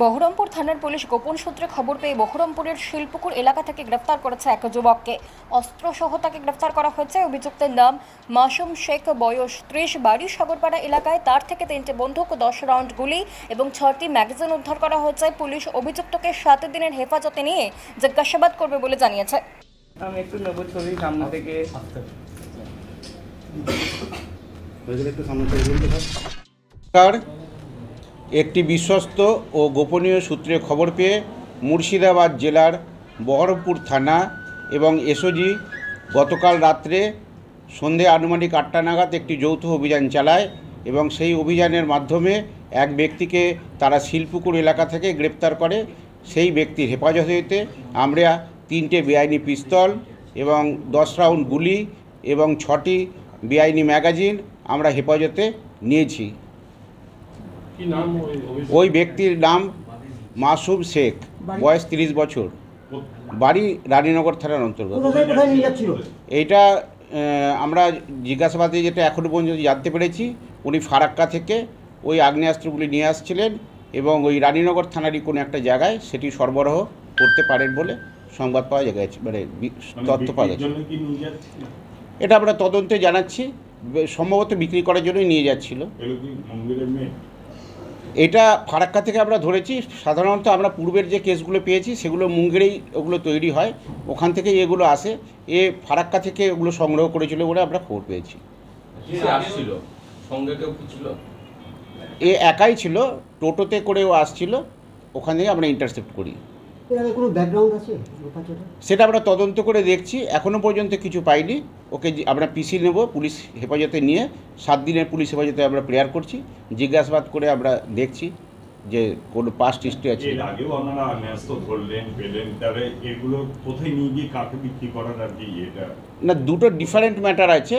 বহরমপুর থানার পুলিশ গোপন সূত্রে খবর পেয়ে বহরমপুরের শিলপুকুর এলাকা থেকে গ্রেফতার করেছে এক যুবককে। অস্ত্রসহ তাকে গ্রেফতার করা হয়েছে। অভিযুক্তের নাম মাসুম শেখ, বয়স 30, বাড়ি সাগরপাড়া এলাকায়। তার থেকে 3টে বন্দুক, 10 রাউন্ড গুলি এবং 6টি ম্যাগাজিন উদ্ধার করা হয়েছে। পুলিশ অভিযুক্তকে 7 দিনের হেফাজতে নিয়ে জিজ্ঞাসাবাদ করবে বলে জানিয়েছে। আমি একটু নেব ছবি সামনে থেকে। একটি বিশ্বস্ত ও গোপনীয় সূত্রে খবর পেয়ে মুর্শিদাবাদ জেলার বহরমপুর থানা এবং এসওজি গতকাল রাত্রে সন্ধে আনুমানিক 8টা নাগাদ একটি যৌথ অভিযান চালায় এবং সেই অভিযানের মাধ্যমে এক ব্যক্তিকে তারা শিলপুকুর এলাকা থেকে গ্রেপ্তার করে। সেই ব্যক্তির হেফাজতে আমরা 3টে বেআইনি পিস্তল এবং 10 রাউন্ড গুলি এবং 6টি বেআইনি ম্যাগাজিন আমরা হেফাজতে নিয়েছি। ওই ব্যক্তির নাম মাসুম শেখ, বয়স 30 বছর, বাড়ি রানীনগর থানার অন্তর্গত। এইটা আমরা জিজ্ঞাসাবাদে যেটা এখনও পর্যন্ত জানতে পেরেছি, উনি ফারাক্কা থেকে ওই আগ্নেয়াস্ত্রগুলি নিয়ে আসছিলেন এবং ওই রানীনগর থানারই কোনো একটা জায়গায় সেটি সরবরাহ করতে পারেন বলে সংবাদ পাওয়া গেছে, মানে তথ্য পাওয়া গেছে। এটা আমরা তদন্তে জানাচ্ছি, সম্ভবত বিক্রি করার জন্যই নিয়ে যাচ্ছিল। এটা ফারাক্কা থেকে আমরা ধরেছি। সাধারণত আমরা পূর্বের যে কেসগুলো পেয়েছি সেগুলো মুঙ্গেরেই ওগুলো তৈরি হয়, ওখান থেকেই এগুলো আসে। ফারাক্কা থেকে ওগুলো সংগ্রহ করেছিল বলে আমরা খবর পেয়েছি। এ একাই ছিল, টোটোতে করেও আসছিল, ওখান থেকে আমরা ইন্টারসেপ্ট করি। কোনো ব্যাকগ্রাউন্ড আছে সেটা আমরা তদন্ত করে দেখছি, এখনও পর্যন্ত কিছু পাইনি। ওকে আমরা পিসি নেব, পুলিশ হেফাজতে নিয়ে 7 দিনের পুলিশ হেফাজতে আমরা প্রেয়ার করছি। জিজ্ঞাসাবাদ করে আমরা দেখছি যে কোনো পাস্ট হিস্ট্রি আছে। না, দুটো ডিফারেন্ট ম্যাটার আছে।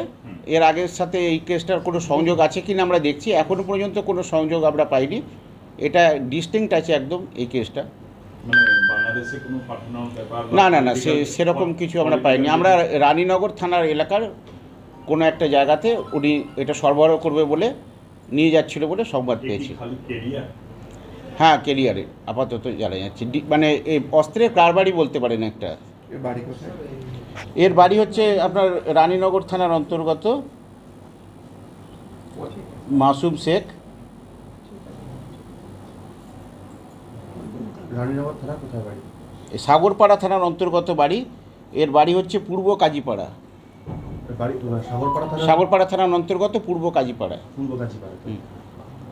এর আগের সাথে এই কেসটার কোনো সংযোগ আছে কিনা আমরা দেখছি, এখনও পর্যন্ত কোনো সংযোগ আমরা পাইনি। এটা ডিস্টিংক্ট আছে একদম এই কেসটা। না না না, সেরকম কিছু আমরা পাইনি। আমরা রানীনগর থানার এলাকার কোনো একটা জায়গাতে উনি এটা সরবরাহ করবে বলে নিয়ে যাচ্ছিল বলে সংবাদ পেয়েছি। হ্যাঁ, কেরিয়ারে আপাতত জানা যাচ্ছে। মানে এই অস্ত্রের কারবারি বলতে পারেন একটা। এর বাড়ি হচ্ছে আপনার রানীনগর থানার অন্তর্গত। মাসুম শেখ, রানীনগর থানা কোথায় বাড়ি? সাগরপাড়া থানার অন্তর্গত বাড়ি। এর বাড়ি হচ্ছে পূর্ব কাজীপাড়া। সাগরপাড়া থানার অন্তর্গত পূর্ব কাজীপাড়া।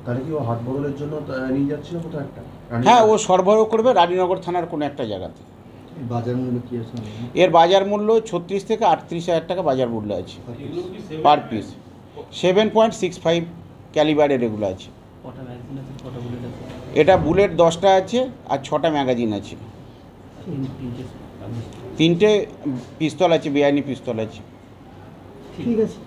তাহলে কি ও হাত বদলের জন্য নিয়ে যাচ্ছিল কোথাও একটা? হ্যাঁ, ও সরবরাহ করবে রানীনগর থানার কোনো একটা জায়গাতে। বাজার মূল্য কি আছে? এর বাজার মূল্য 36 থেকে 38 হাজার টাকা বাজার মূল্য আছে পার পিস। 7.65 ক্যালিবারের এগুলো আছে। এটা বুলেট 10টা আছে আর 6টা ম্যাগাজিন আছে। 3টে পিস্তল আছে, বেআইনি পিস্তল আছে। ঠিক আছে।